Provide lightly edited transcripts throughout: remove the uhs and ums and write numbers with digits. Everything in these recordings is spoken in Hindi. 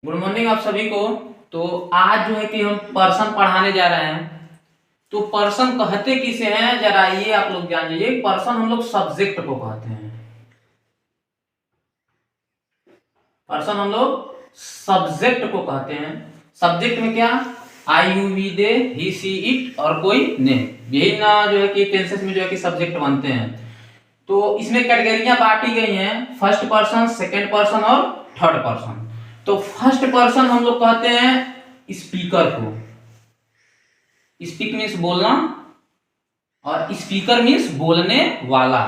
गुड मॉर्निंग आप सभी को। तो आज जो है कि हम पर्सन पढ़ाने जा रहे हैं। तो पर्सन कहते किसे हैं, जरा ये आप लोग जान लीजिए। पर्सन हम लोग सब्जेक्ट को कहते हैं। पर्सन हम लोग सब्जेक्ट को कहते हैं। सब्जेक्ट में क्या, I you we they he she it और कोई ने, यही ना जो है कि टेंसेस में जो है कि सब्जेक्ट बनते हैं। तो इसमें कैटेगरियां बांटी गई हैं, फर्स्ट पर्सन, सेकंड पर्सन और थर्ड पर्सन। तो फर्स्ट पर्सन हम लोग कहते हैं स्पीकर को। स्पीक मीन्स बोलना और स्पीकर मीन्स बोलने वाला।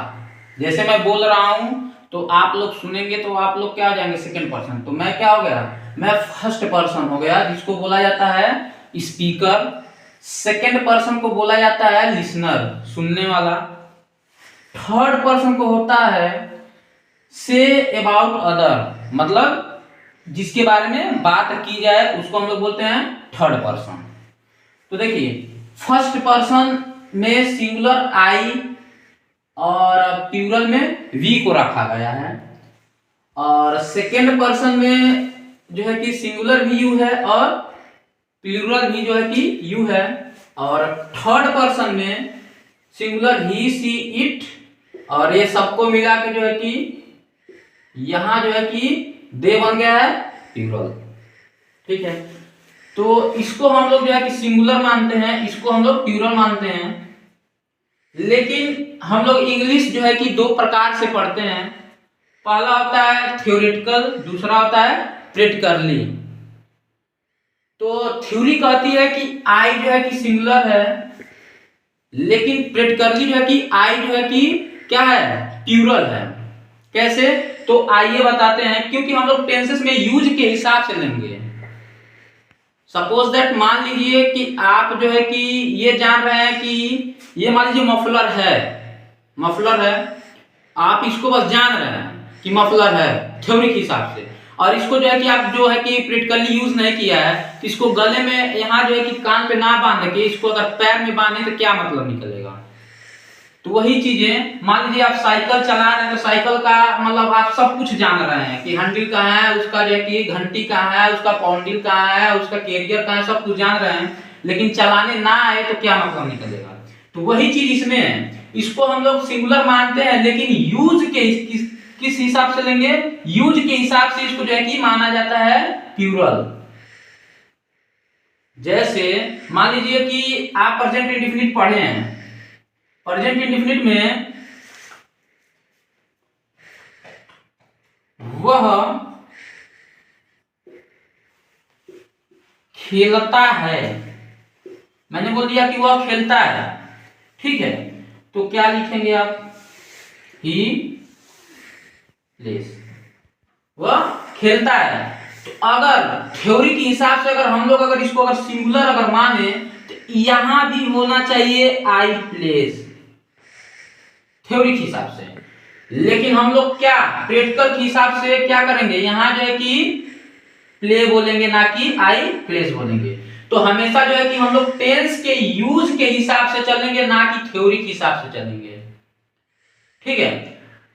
जैसे मैं बोल रहा हूं तो आप लोग सुनेंगे तो आप लोग क्या हो जाएंगे, सेकंड पर्सन। तो मैं क्या हो गया, मैं फर्स्ट पर्सन हो गया, जिसको बोला जाता है स्पीकर। सेकंड पर्सन को बोला जाता है लिसनर, सुनने वाला। थर्ड पर्सन को होता है से अबाउट अदर, मतलब जिसके बारे में बात की जाए उसको हम लोग बोलते हैं थर्ड पर्सन। तो देखिए, फर्स्ट पर्सन में सिंगुलर आई और प्लूरल में वी को रखा गया है, और सेकेंड पर्सन में जो है कि सिंगुलर भी यू है और प्लूरल भी जो है कि यू है, और थर्ड पर्सन में सिंगुलर ही सी इट, और ये सबको मिला के जो है कि यहां जो है कि दे बन गया है प्लूरल। ठीक है, तो इसको हम लोग जो है कि सिंगुलर मानते हैं, इसको हम लोग प्लूरल मानते हैं। लेकिन हम लोग इंग्लिश जो है कि दो प्रकार से पढ़ते हैं। पहला होता है थ्योरेटिकल, दूसरा होता है प्रैक्टिकली। तो थ्योरी कहती है कि आई जो है कि सिंगुलर है, लेकिन प्रैक्टिकली जो है कि आई जो है कि क्या है, प्लूरल है। कैसे, तो आइए बताते हैं। क्योंकि हम लोग टेंसेस में यूज के हिसाब से लेंगे। सपोज दैट, मान लीजिए कि आप जो है कि ये जान रहे हैं कि ये मान लीजिए मफलर है, मफलर है, आप इसको बस जान रहे हैं कि मफलर है थ्योरी के हिसाब से, और इसको जो है कि आप जो है कि प्रैक्टिकली यूज नहीं किया है, तो इसको गले में यहाँ जो है कि कान पे ना बांध के इसको अगर पैर में बांधे तो क्या मतलब निकलेगा। तो वही चीजें, मान लीजिए आप साइकिल चला रहे हैं, तो साइकिल का मतलब आप सब कुछ जान रहे हैं कि हैंडल कहाँ है, उसका जो है कि घंटी कहाँ है, उसका पॉन्डिल कहाँ है, उसका कैरियर कहाँ है, सब कुछ जान रहे हैं, लेकिन चलाने ना आए तो क्या मतलब निकलेगा। तो वही चीज इसमें है। इसको हम लोग सिंगुलर मानते हैं, लेकिन यूज के किस हिसाब से लेंगे, यूज के हिसाब से इसको जो है कि माना जाता है प्लूरल। जैसे मान लीजिए कि आप प्रेजेंट इंडेफिनिट पढ़े हैं। प्रेजेंट इंडेफिनिट में वह खेलता है, मैंने बोल दिया कि वह खेलता है। ठीक है, तो क्या लिखेंगे आप, ही प्लेस, वह खेलता है। तो अगर थ्योरी के हिसाब से अगर हम लोग अगर इसको अगर सिंगुलर अगर माने, तो यहां भी होना चाहिए आई प्लेस, थ्योरी के हिसाब से। लेकिन हम लोग क्या प्रैक्टिकल के हिसाब से क्या करेंगे, यहां जो है कि प्ले बोलेंगे, ना कि आई प्लेस बोलेंगे। तो हमेशा जो है कि हम लोग टेंस के यूज के हिसाब से चलेंगे, ना कि थ्योरी के हिसाब से चलेंगे। ठीक है,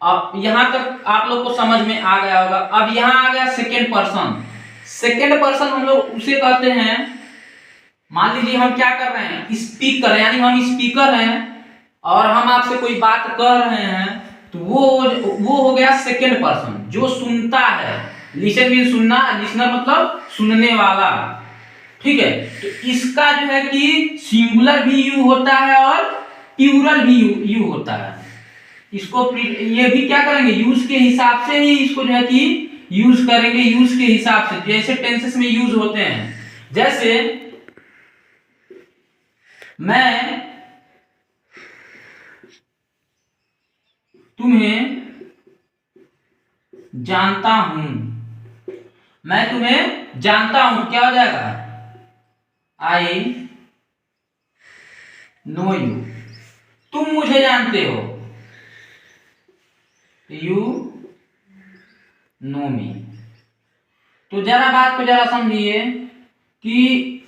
अब यहां तक आप लोग को समझ में आ गया होगा। अब यहां आ गया सेकेंड पर्सन। सेकेंड पर्सन हम लोग उसे कहते हैं, मान लीजिए हम क्या कर रहे हैं, स्पीकर, यानी हम स्पीकर हैं और हम आपसे कोई बात कर रहे हैं, तो वो हो गया सेकेंड पर्सन, जो सुनता है। लिसन मीन सुनना, लिसनर मतलब सुनने वाला। ठीक है, तो इसका जो है कि सिंगुलर भी यू होता है और प्लूरल भी यू होता है। इसको ये भी क्या करेंगे, यूज के हिसाब से ही इसको जो है कि यूज करेंगे, यूज के हिसाब से जैसे टेंसेस में यूज होते हैं। जैसे मैं तुम्हें जानता हूं, मैं तुम्हें जानता हूं, क्या हो जाएगा, आई नो यू। तुम मुझे जानते हो, यू नो मी। तो जरा बात को जरा समझिए कि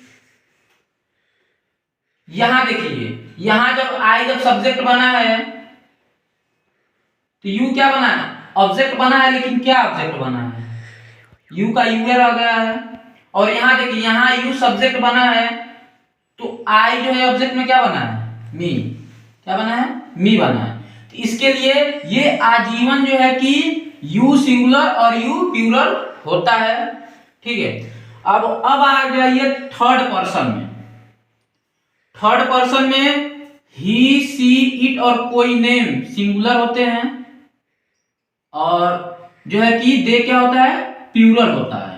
यहां देखिए, यहां जब आई जब सब्जेक्ट बना है तो यू क्या बना है, ऑब्जेक्ट बना है। लेकिन क्या ऑब्जेक्ट बना है, यू का यूर आ गया है, और यहाँ देखिए यहाँ यू सब्जेक्ट बना है, तो आई जो है ऑब्जेक्ट में क्या बना है, मी। क्या बना है, मी बना है। तो इसके लिए ये आजीवन जो है कि यू सिंगुलर और यू प्लूरल होता है। ठीक है, अब आ जाइए थर्ड पर्सन में। थर्ड पर्सन में ही, सी, इट और कोई नेम सिंगुलर होते हैं, और जो है कि दे क्या होता है, प्लूरल होता है।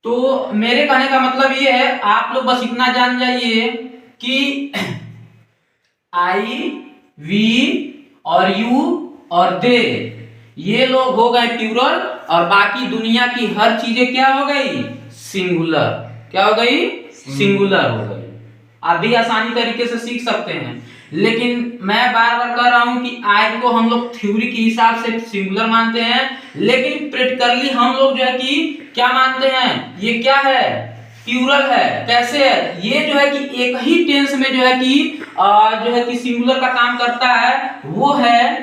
तो मेरे कहने का मतलब ये है, आप लोग बस इतना जान जाइए कि आई, वी और यू और दे, ये लोग हो गए प्लूरल, और बाकी दुनिया की हर चीजें क्या हो गई, सिंगुलर। क्या हो गई, सिंगुलर हो गई। आप भी आसानी तरीके से सीख सकते हैं, लेकिन मैं बार बार कह रहा हूं कि आई को हम लोग थ्योरी के हिसाब से सिंगुलर मानते हैं, लेकिन प्रैक्टिकली हम लोग जो है कि क्या मानते हैं, ये क्या है, प्लूरल है। कैसे है, ये जो है कि एक ही टेंस में जो है कि सिंगुलर का काम करता है, वो है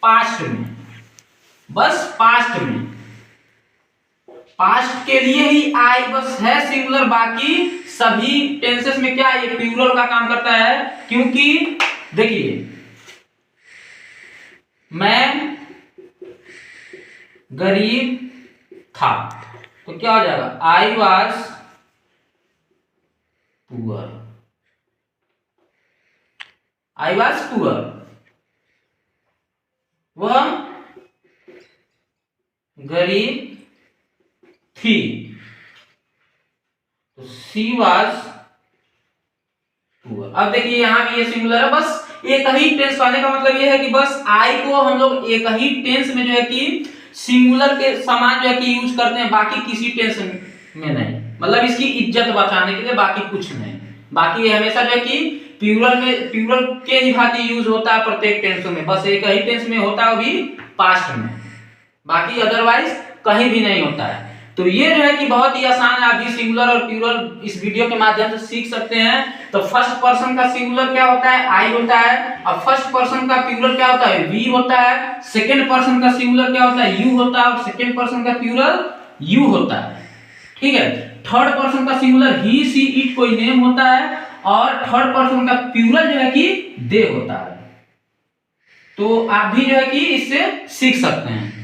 पास्ट में, बस पास्ट में। पास्ट के लिए ही आई बस है सिंगुलर, बाकी सभी टेंसेस में क्या है, ये प्लूरल का काम करता है। क्योंकि देखिए, मैं गरीब था, तो क्या हो जाएगा, I was poor. I was poor, वह गरीब थी, तो सी वॉज पुअर। अब देखिए यहां भी ये सिंगुलर है, बस एक ही टेंस पाने का मतलब ये है कि बस आई को हम लोग एक ही टेंस में जो है कि सिंगुलर के समान जो है कि यूज करते हैं, बाकी किसी टेंस में नहीं। मतलब इसकी इज्जत बचाने के लिए, बाकी कुछ नहीं। बाकी ये हमेशा जो है कि प्लूरल के ही भांति यूज होता है प्रत्येक टेंसों में, बस एक ही टेंस में होता है, वो भी पास्ट में, बाकी अदरवाइज कहीं भी नहीं होता है। तो ये जो है कि बहुत ही आसान है, आप भी सिंगुलर और प्लूरल इस वीडियो के माध्यम से सीख सकते हैं। तो फर्स्ट पर्सन का सिंगुलर क्या होता है, आई होता है, और फर्स्ट पर्सन का प्लूरल क्या होता है, वी होता है। सेकंड पर्सन का सिंगुलर क्या होता है, यू होता है, और सेकंड पर्सन का प्लूरल यू होता है। ठीक है, थर्ड पर्सन का सिंगुलर ही, सी, इट कोई नेम होता है, और थर्ड पर्सन का प्लूरल जो है कि दे होता है। तो आप भी जो है कि इससे सीख सकते हैं।